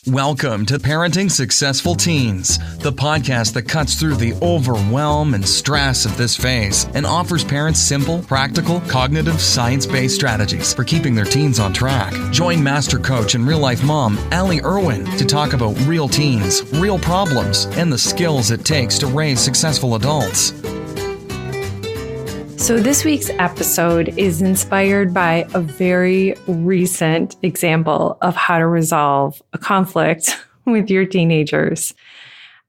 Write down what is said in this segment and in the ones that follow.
Welcome to Parenting Successful Teens, the podcast that cuts through the overwhelm and stress of this phase and offers parents simple, practical, cognitive, science-based strategies for keeping their teens on track. Join Master Coach and real-life mom, Allie Irwin, to talk about real teens, real problems, and the skills it takes to raise successful adults. So this week's episode is inspired by a very recent example of how to resolve a conflict with your teenagers.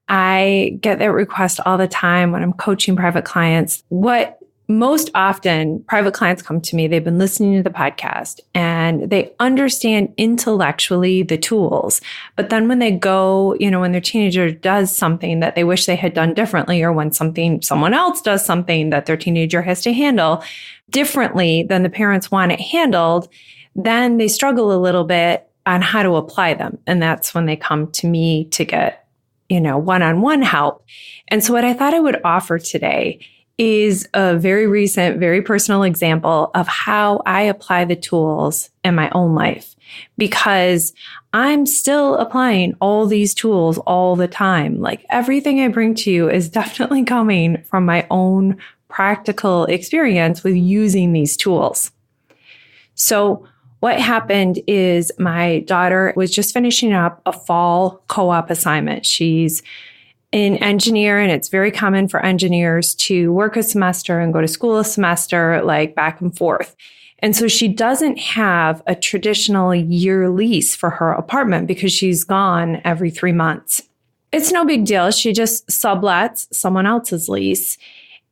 I get that request all the time when I'm coaching private clients. What most often private clients come to me, they've been listening to the podcast and they understand intellectually the tools. But then when they go, when their teenager does something that they wish they had done differently, or when someone else does something that their teenager has to handle differently than the parents want it handled, then they struggle a little bit on how to apply them. And that's when they come to me to get, one-on-one help. And so what I thought I would offer today is a very recent, very personal example of how I apply the tools in my own life, because I'm still applying all these tools all the time. Like, everything I bring to you is definitely coming from my own practical experience with using these tools. So what happened is my daughter was just finishing up a fall co-op assignment. She's an engineer, and it's very common for engineers to work a semester and go to school a semester, like back and forth. And so she doesn't have a traditional year lease for her apartment because she's gone every 3 months. It's no big deal. She just sublets someone else's lease.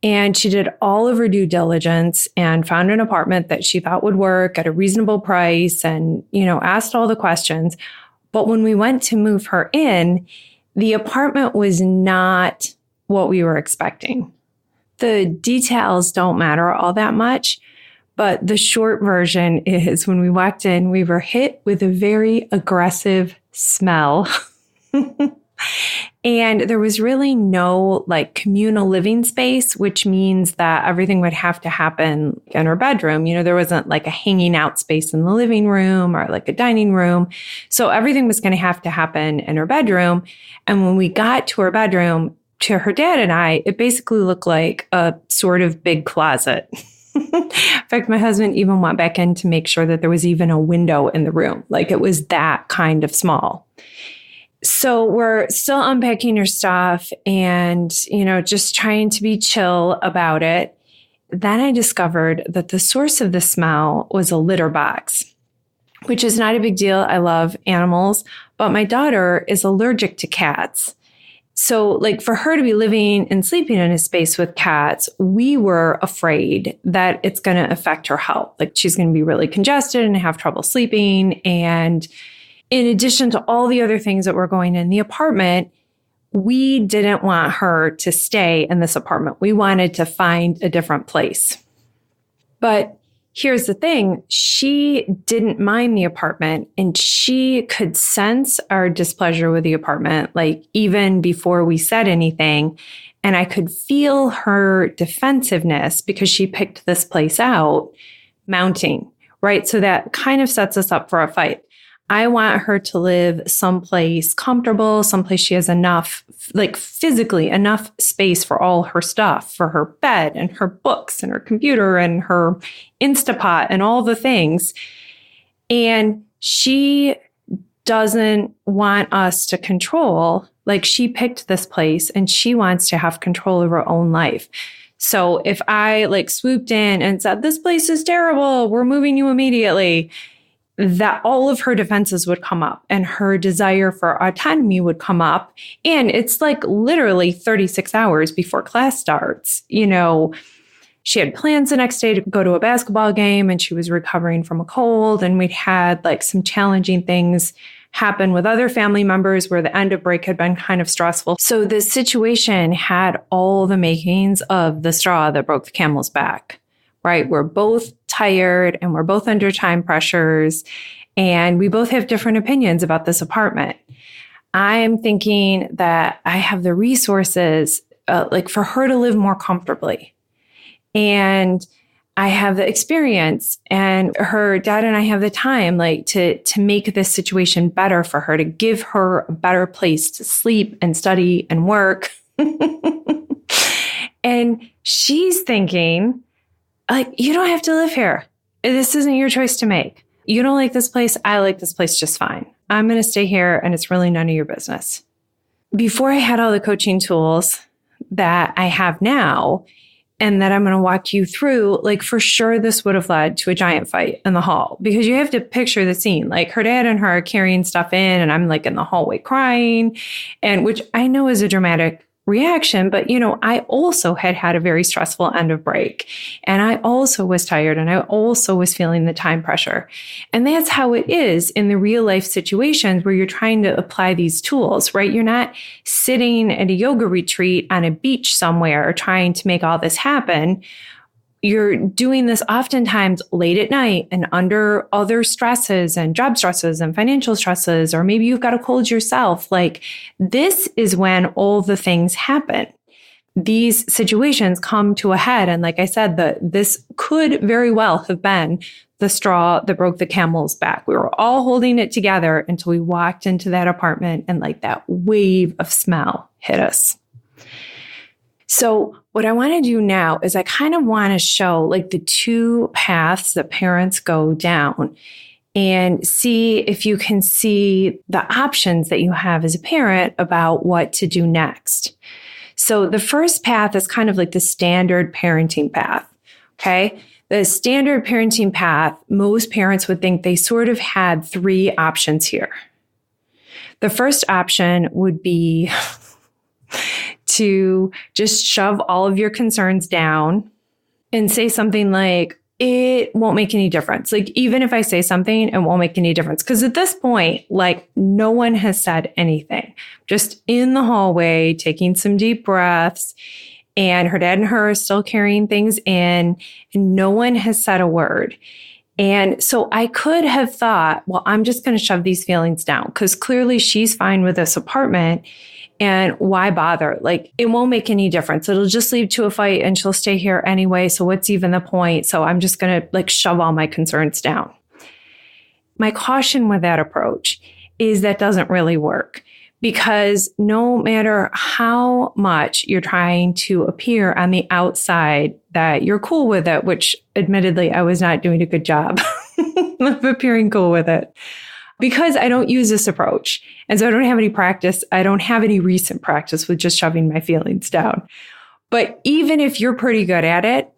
And she did all of her due diligence and found an apartment that she thought would work at a reasonable price and, asked all the questions. But when we went to move her in, the apartment was not what we were expecting. The details don't matter all that much, but the short version is when we walked in, we were hit with a very aggressive smell. And there was really no communal living space, which means that everything would have to happen in her bedroom. There wasn't a hanging out space in the living room or a dining room. So everything was going to have to happen in her bedroom. And when we got to her bedroom, to her dad and I, it basically looked like a sort of big closet. In fact, my husband even went back in to make sure that there was even a window in the room. It was that kind of small. So we're still unpacking her stuff and, just trying to be chill about it. Then I discovered that the source of the smell was a litter box, which is not a big deal. I love animals, but my daughter is allergic to cats. So for her to be living and sleeping in a space with cats, we were afraid that it's going to affect her health. She's going to be really congested and have trouble sleeping. And in addition to all the other things that were going in the apartment, we didn't want her to stay in this apartment. We wanted to find a different place. But here's the thing. She didn't mind the apartment, and she could sense our displeasure with the apartment, even before we said anything. And I could feel her defensiveness because she picked this place out mounting, right? So that kind of sets us up for a fight. I want her to live someplace comfortable, someplace she has enough, physically enough space for all her stuff, for her bed and her books and her computer and her Instapot and all the things. And she doesn't want us to control. She picked this place and she wants to have control of her own life. So if I swooped in and said, "This place is terrible, we're moving you immediately," that all of her defenses would come up and her desire for autonomy would come up. And it's literally 36 hours before class starts. She had plans the next day to go to a basketball game, and she was recovering from a cold. And we'd had some challenging things happen with other family members where the end of break had been kind of stressful. So the situation had all the makings of the straw that broke the camel's back. Right? We're both tired and we're both under time pressures, and we both have different opinions about this apartment. I'm thinking that I have the resources for her to live more comfortably. And I have the experience and her dad and I have the time like to make this situation better for her, to give her a better place to sleep and study and work. And she's thinking, like, you don't have to live here. This isn't your choice to make. You don't like this place. I like this place just fine. I'm going to stay here and it's really none of your business. Before I had all the coaching tools that I have now, and that I'm going to walk you through, like for sure, this would have led to a giant fight in the hall, because you have to picture the scene. Like her dad and her are carrying stuff in, and I'm like in the hallway crying, and which I know is a dramatic reaction, but I also had a very stressful end of break, and I also was tired, and I also was feeling the time pressure. And that's how it is in the real life situations where you're trying to apply these tools, right? You're not sitting at a yoga retreat on a beach somewhere trying to make all this happen. You're doing this oftentimes late at night and under other stresses and job stresses and financial stresses, or maybe you've got a cold yourself. Like this is when all the things happen. These situations come to a head. And like I said, this could very well have been the straw that broke the camel's back. We were all holding it together until we walked into that apartment and like that wave of smell hit us. So what I want to do now is I kind of want to show like the two paths that parents go down and see if you can see the options that you have as a parent about what to do next. So the first path is kind of like the standard parenting path. Okay. The standard parenting path, most parents would think they sort of had three options here. The first option would be to just shove all of your concerns down and say something like, it won't make any difference. Like, even if I say something, it won't make any difference. Because at this point, like, no one has said anything. Just in the hallway, taking some deep breaths, and her dad and her are still carrying things in, and no one has said a word. And so I could have thought, well, I'm just going to shove these feelings down because clearly she's fine with this apartment. And why bother? Like, it won't make any difference. It'll just lead to a fight and she'll stay here anyway. So what's even the point? So I'm just going to like shove all my concerns down. My caution with that approach is that doesn't really work, because no matter how much you're trying to appear on the outside that you're cool with it, which admittedly, I was not doing a good job of appearing cool with it, because I don't use this approach. And so I don't have any practice. I don't have any recent practice with just shoving my feelings down. But even if you're pretty good at it,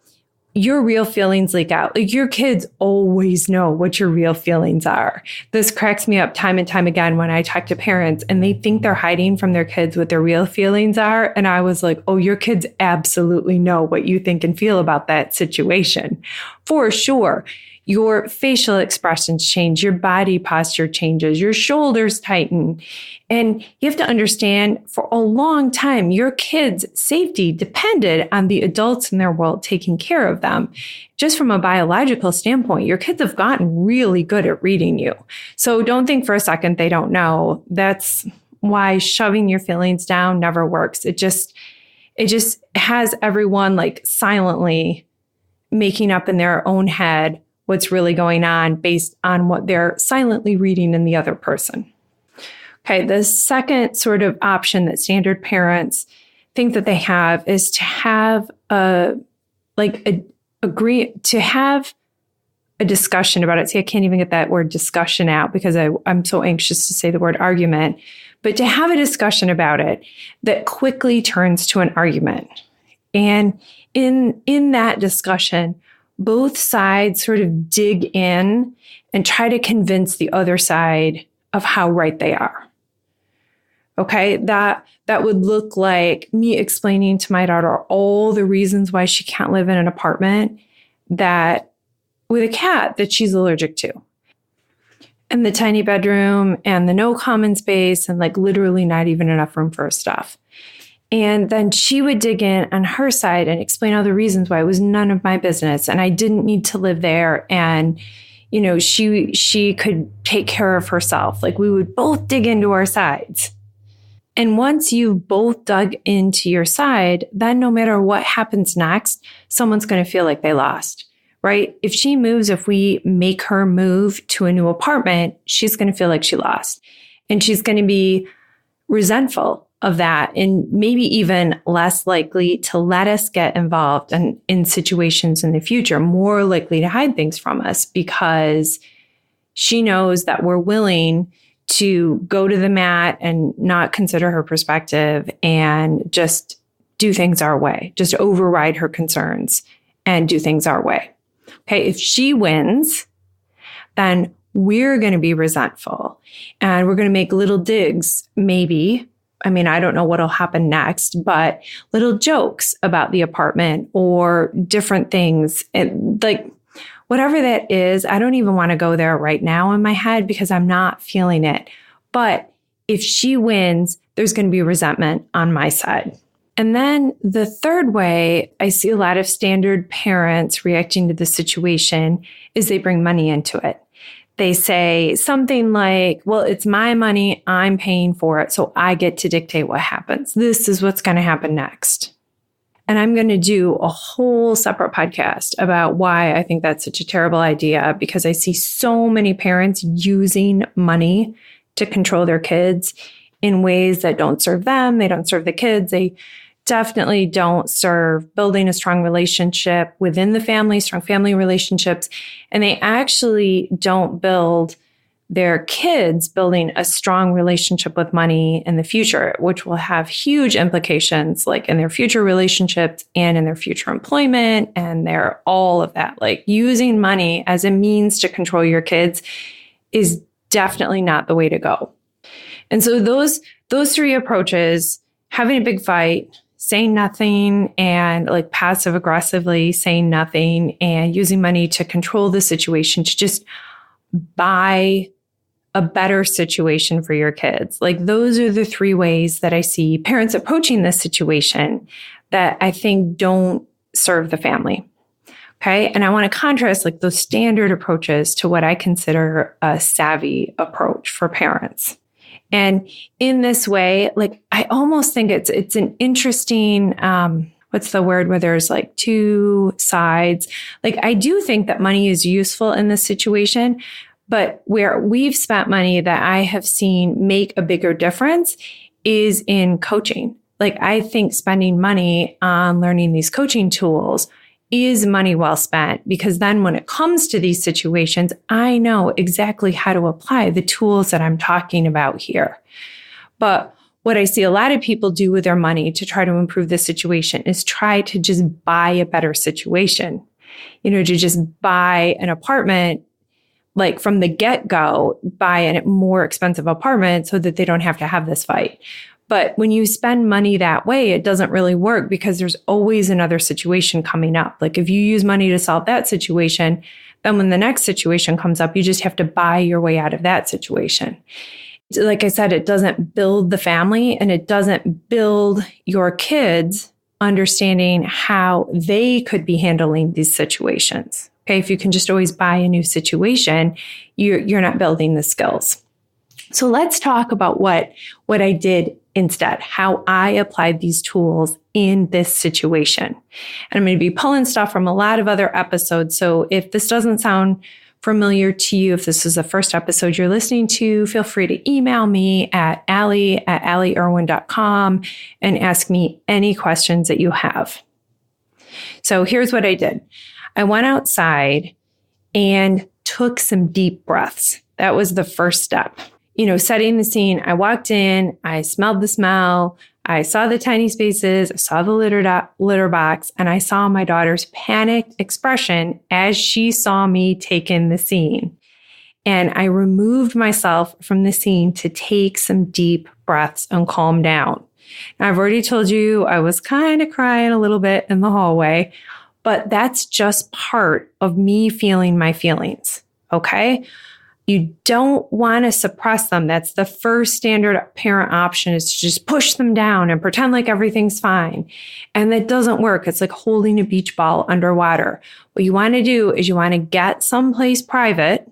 your real feelings leak out. Like, your kids always know what your real feelings are. This cracks me up time and time again when I talk to parents and they think they're hiding from their kids what their real feelings are. And I was like, oh, your kids absolutely know what you think and feel about that situation. For sure. Your facial expressions change, your body posture changes, your shoulders tighten. And you have to understand, for a long time, your kids' safety depended on the adults in their world taking care of them. Just from a biological standpoint, your kids have gotten really good at reading you. So don't think for a second they don't know. That's why shoving your feelings down never works. It just has everyone like silently making up in their own head what's really going on based on what they're silently reading in the other person. Okay, the second sort of option that standard parents think that they have is to have a discussion about it. See, I can't even get that word discussion out because I'm so anxious to say the word argument, but to have a discussion about it that quickly turns to an argument. And in that discussion, both sides sort of dig in and try to convince the other side of how right they are. Okay, that would look like me explaining to my daughter all the reasons why she can't live in an apartment that with a cat that she's allergic to. And the tiny bedroom and the no common space and like literally not even enough room for her stuff. And then she would dig in on her side and explain all the reasons why it was none of my business and I didn't need to live there. And, you know, she could take care of herself. Like, we would both dig into our sides. And once you've both dug into your side, then no matter what happens next, someone's going to feel like they lost, right? If we make her move to a new apartment, she's going to feel like she lost. And she's going to be resentful of that and maybe even less likely to let us get involved in situations in the future, more likely to hide things from us because she knows that we're willing to go to the mat and not consider her perspective and just do things our way, just override her concerns and do things our way. Okay, if she wins, then we're going to be resentful and we're going to make little digs, maybe. I mean, I don't know what'll happen next, but little jokes about the apartment or different things. And like whatever that is, I don't even want to go there right now in my head because I'm not feeling it. But if she wins, there's going to be resentment on my side. And then the third way I see a lot of standard parents reacting to the situation is they bring money into it. They say something like, well, it's my money, I'm paying for it, so I get to dictate what happens. This is what's going to happen next. And I'm going to do a whole separate podcast about why I think that's such a terrible idea, because I see so many parents using money to control their kids in ways that don't serve them. They don't serve the kids. They definitely don't serve building a strong relationship within the family, strong family relationships. And they actually don't build their kids building a strong relationship with money in the future, which will have huge implications like in their future relationships and in their future employment and their all of that. Like using money as a means to control your kids is definitely not the way to go. And so those three approaches, having a big fight, saying nothing, and like passive aggressively saying nothing, and using money to control the situation to just buy a better situation for your kids. Like those are the three ways that I see parents approaching this situation that I think don't serve the family. Okay. And I want to contrast like those standard approaches to what I consider a savvy approach for parents. And in this way, like, I almost think it's an interesting, what's the word where there's like two sides? Like, I do think that money is useful in this situation, but where we've spent money that I have seen make a bigger difference is in coaching. Like, I think spending money on learning these coaching tools is money well spent, because then when it comes to these situations, I know exactly how to apply the tools that I'm talking about here. But what I see a lot of people do with their money to try to improve the situation is try to just buy a better situation, to just buy an apartment, like from the get-go, buy a more expensive apartment so that they don't have to have this fight. But when you spend money that way, it doesn't really work because there's always another situation coming up. Like if you use money to solve that situation, then when the next situation comes up, you just have to buy your way out of that situation. Like I said, it doesn't build the family and it doesn't build your kids understanding how they could be handling these situations. Okay, if you can just always buy a new situation, you're not building the skills. So let's talk about what I did instead, how I applied these tools in this situation. And I'm going to be pulling stuff from a lot of other episodes. So if this doesn't sound familiar to you, if this is the first episode you're listening to, feel free to email me at allie@allieirwin.com and ask me any questions that you have. So here's what I did. I went outside and took some deep breaths. That was the first step. Setting the scene, I walked in, I smelled the smell, I saw the tiny spaces, I saw the litter box, and I saw my daughter's panicked expression as she saw me take in the scene. And I removed myself from the scene to take some deep breaths and calm down. Now, I've already told you I was kind of crying a little bit in the hallway, but that's just part of me feeling my feelings, okay? You don't want to suppress them. That's the first standard parent option, is to just push them down and pretend like everything's fine. And that doesn't work. It's like holding a beach ball underwater. What you want to do is you want to get someplace private-ish,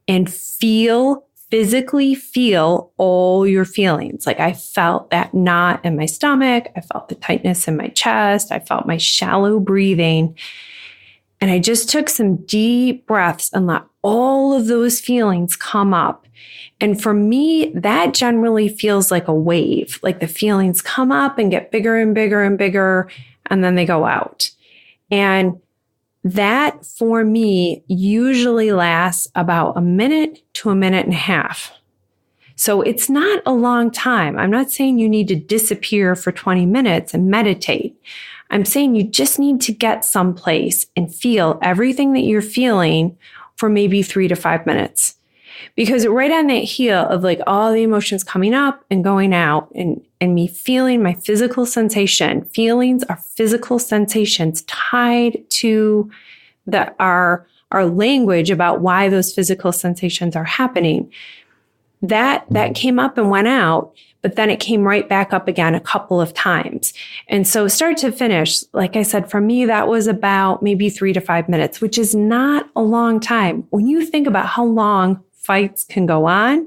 and feel physically feel all your feelings. Like I felt that knot in my stomach. I felt the tightness in my chest. I felt my shallow breathing. And I just took some deep breaths and let all of those feelings come up. And for me, that generally feels like a wave, like the feelings come up and get bigger and bigger and bigger, and then they go out. And that for me usually lasts about a minute to a minute and a half. So it's not a long time. I'm not saying you need to disappear for 20 minutes and meditate. I'm saying you just need to get someplace and feel everything that you're feeling for maybe 3 to 5 minutes. Because right on that heel of like all the emotions coming up and going out and me feeling my physical sensation, feelings are physical sensations tied to our language about why those physical sensations are happening. That came up and went out, but then it came right back up again a couple of times. And so start to finish, like I said, for me, that was about maybe 3 to 5 minutes, which is not a long time. When you think about how long fights can go on,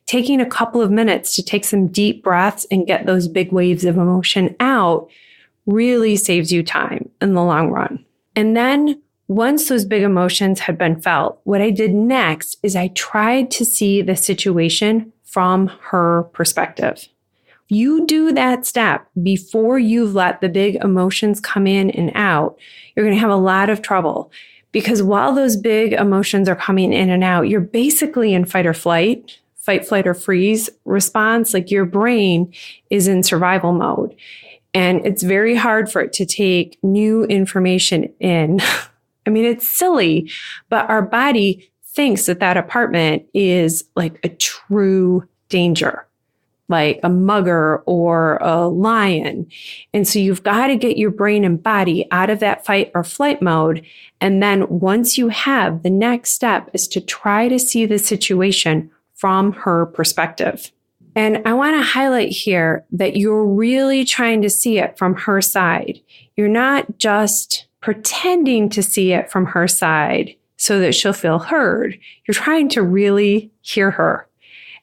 taking a couple of minutes to take some deep breaths and get those big waves of emotion out really saves you time in the long run. And then once those big emotions had been felt, what I did next is I tried to see the situation from her perspective. You do that step before you've let the big emotions come in and out, you're going to have a lot of trouble. Because while those big emotions are coming in and out, you're basically in fight or flight, fight, flight, or freeze response. Like your brain is in survival mode. And it's very hard for it to take new information in. I mean, it's silly, but our body thinks that apartment is like a true danger, like a mugger or a lion. And so you've got to get your brain and body out of that fight or flight mode. And then once you have, the next step is to try to see the situation from her perspective. And I want to highlight here that you're really trying to see it from her side. You're not just pretending to see it from her side so that she'll feel heard. You're trying to really hear her.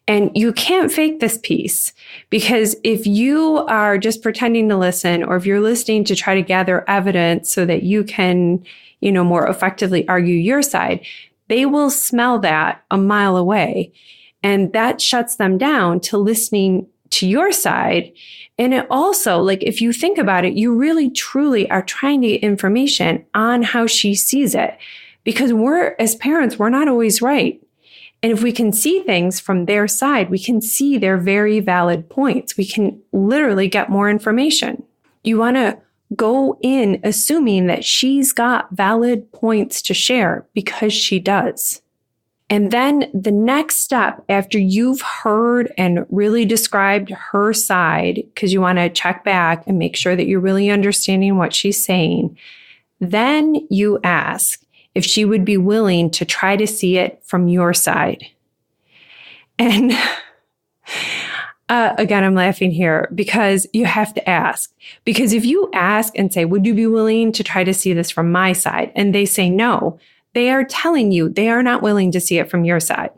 And you can't fake this piece, because if you are just pretending to listen, or if you're listening to try to gather evidence so that you can, more effectively argue your side, they will smell that a mile away. And that shuts them down to listening to your side. And it also, like, if you think about it, you really truly are trying to get information on how she sees it, because as parents, we're not always right. And if we can see things from their side, we can see their very valid points. We can literally get more information. You want to go in assuming that she's got valid points to share, because she does. And then the next step, after you've heard and really described her side, because you want to check back and make sure that you're really understanding what she's saying, then you ask if she would be willing to try to see it from your side. And again, I'm laughing here because you have to ask. Because if you ask and say, would you be willing to try to see this from my side? And they say no, they are telling you they are not willing to see it from your side.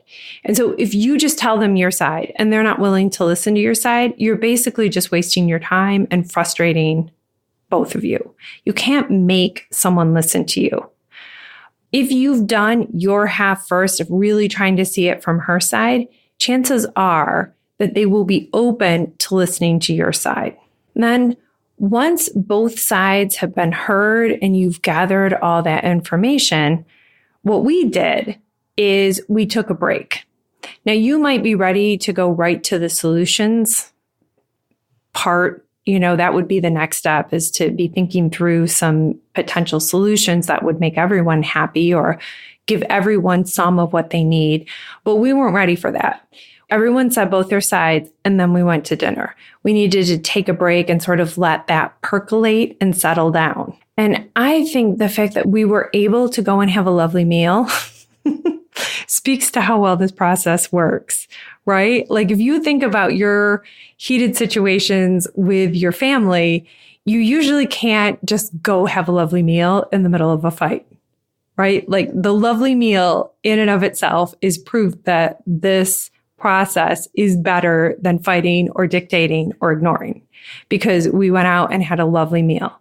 And so if you just tell them your side and they're not willing to listen to your side, you're basically just wasting your time and frustrating both of you. You can't make someone listen to you. If you've done your half first of really trying to see it from her side, chances are that they will be open to listening to your side. And then once both sides have been heard and you've gathered all that information, what we did is we took a break. Now, you might be ready to go right to the solutions part. That would be the next step, is to be thinking through some potential solutions that would make everyone happy or give everyone some of what they need. But we weren't ready for that. Everyone said both their sides, and then we went to dinner. We needed to take a break and sort of let that percolate and settle down. And I think the fact that we were able to go and have a lovely meal speaks to how well this process works, right? Like, if you think about your heated situations with your family, you usually can't just go have a lovely meal in the middle of a fight, right? Like, the lovely meal in and of itself is proof that this process is better than fighting or dictating or ignoring, because we went out and had a lovely meal.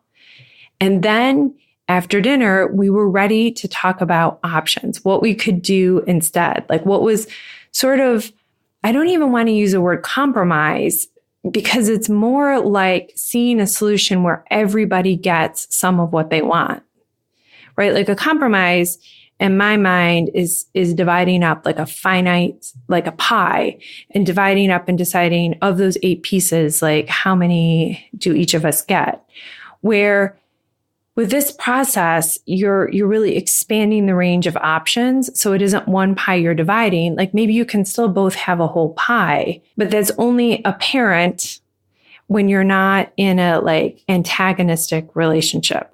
And then after dinner, we were ready to talk about options, what we could do instead. Like what was sort of, I don't even want to use the word compromise, because it's more like seeing a solution where everybody gets some of what they want, right? Like a compromise in my mind is dividing up like a finite, like a pie, and dividing up and deciding of those 8 pieces, like how many do each of us get? Where with this process, you're really expanding the range of options. So it isn't one pie you're dividing. Like maybe you can still both have a whole pie, but that's only apparent when you're not in a like antagonistic relationship.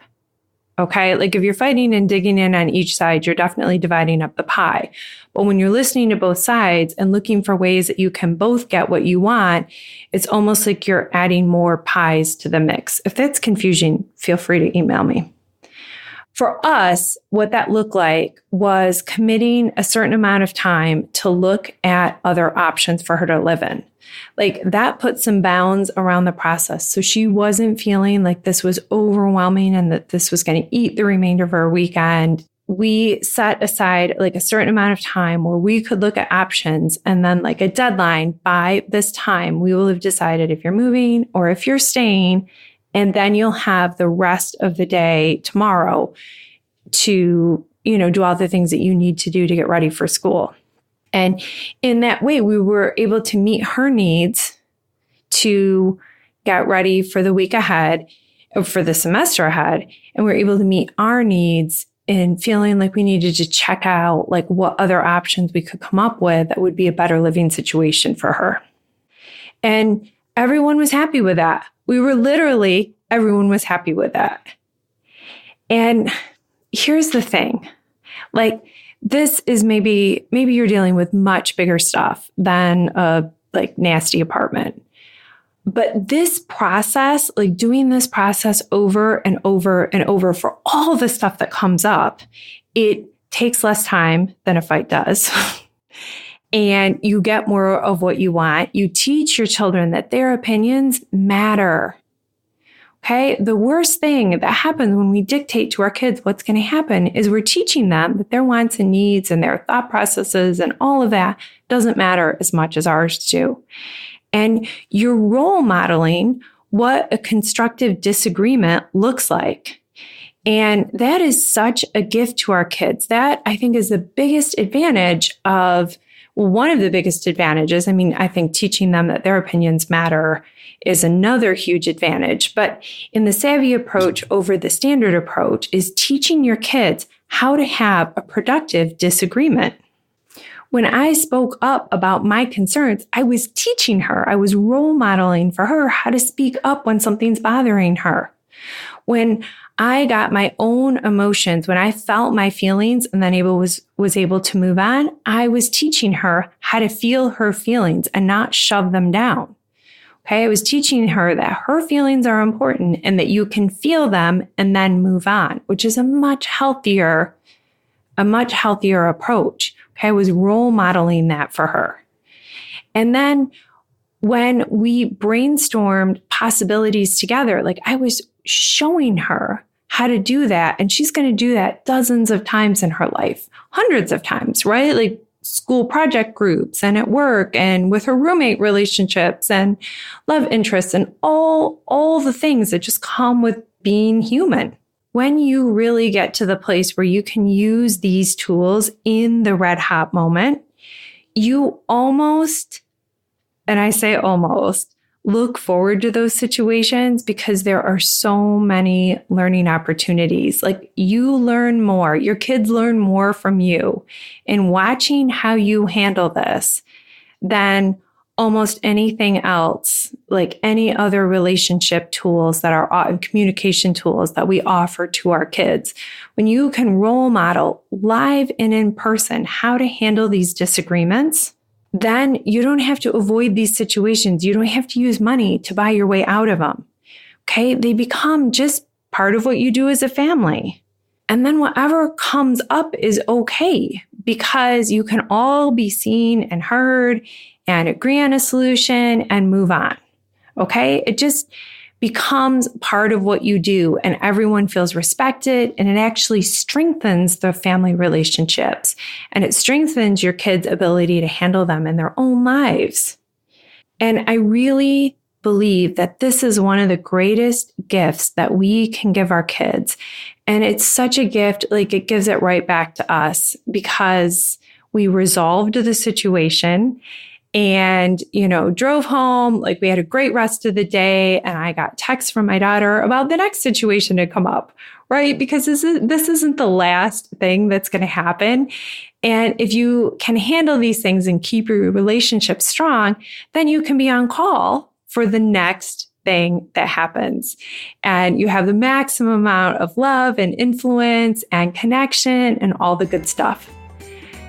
Okay. Like if you're fighting and digging in on each side, you're definitely dividing up the pie. But when you're listening to both sides and looking for ways that you can both get what you want, it's almost like you're adding more pies to the mix. If that's confusing, feel free to email me. For us, what that looked like was committing a certain amount of time to look at other options for her to live in. Like that put some bounds around the process. So she wasn't feeling like this was overwhelming and that this was going to eat the remainder of her weekend. We set aside like a certain amount of time where we could look at options, and then like a deadline: by this time, we will have decided if you're moving or if you're staying. And then you'll have the rest of the day tomorrow to, do all the things that you need to do to get ready for school. And in that way, we were able to meet her needs to get ready for the week ahead, for the semester ahead. And we were able to meet our needs in feeling like we needed to check out like what other options we could come up with that would be a better living situation for her. And everyone was happy with that. Everyone was happy with that. And here's the thing, like this is maybe you're dealing with much bigger stuff than a like nasty apartment. But this process, like doing this process over and over and over for all the stuff that comes up, it takes less time than a fight does. And you get more of what you want. You teach your children that their opinions matter. Okay. The worst thing that happens when we dictate to our kids what's going to happen is we're teaching them that their wants and needs and their thought processes and all of that doesn't matter as much as ours do. And you're role modeling what a constructive disagreement looks like. And that is such a gift to our kids. That I think is the biggest advantage of one of the biggest advantages. I mean, I think teaching them that their opinions matter is another huge advantage. But in the savvy approach over the standard approach is teaching your kids how to have a productive disagreement. When I spoke up about my concerns, I was teaching her, I was role modeling for her how to speak up when something's bothering her. When I got my own emotions, when I felt my feelings and then was able to move on, I was teaching her how to feel her feelings and not shove them down. Okay, I was teaching her that her feelings are important and that you can feel them and then move on, which is a much healthier approach. Okay, I was role modeling that for her. And then when we brainstormed possibilities together, like I was showing her how to do that. And she's going to do that dozens of times in her life, hundreds of times, right? Like school project groups and at work and with her roommate relationships and love interests and all the things that just come with being human. When you really get to the place where you can use these tools in the red hot moment, you almost, and I say almost, look forward to those situations because there are so many learning opportunities. Like you learn more, your kids learn more from you in watching how you handle this than almost anything else, like any other relationship tools that are communication tools that we offer to our kids. When you can role model live and in person how to handle these disagreements, then you don't have to avoid these situations. You don't have to use money to buy your way out of them. Okay. They become just part of what you do as a family. And then whatever comes up is okay because you can all be seen and heard and agree on a solution and move on. Okay? It just becomes part of what you do, and everyone feels respected, and it actually strengthens the family relationships, and it strengthens your kids' ability to handle them in their own lives. And I really believe that this is one of the greatest gifts that we can give our kids. And it's such a gift, like it gives it right back to us because we resolved the situation and, drove home. Like we had a great rest of the day. And I got texts from my daughter about the next situation to come up, right? Because this isn't the last thing that's going to happen. And if you can handle these things and keep your relationship strong, then you can be on call for the next thing that happens. And you have the maximum amount of love and influence and connection and all the good stuff.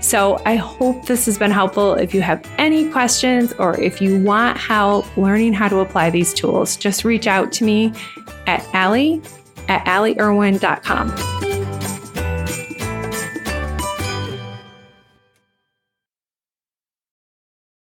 So I hope this has been helpful. If you have any questions or if you want help learning how to apply these tools, just reach out to me at Allie@allieirwin.com.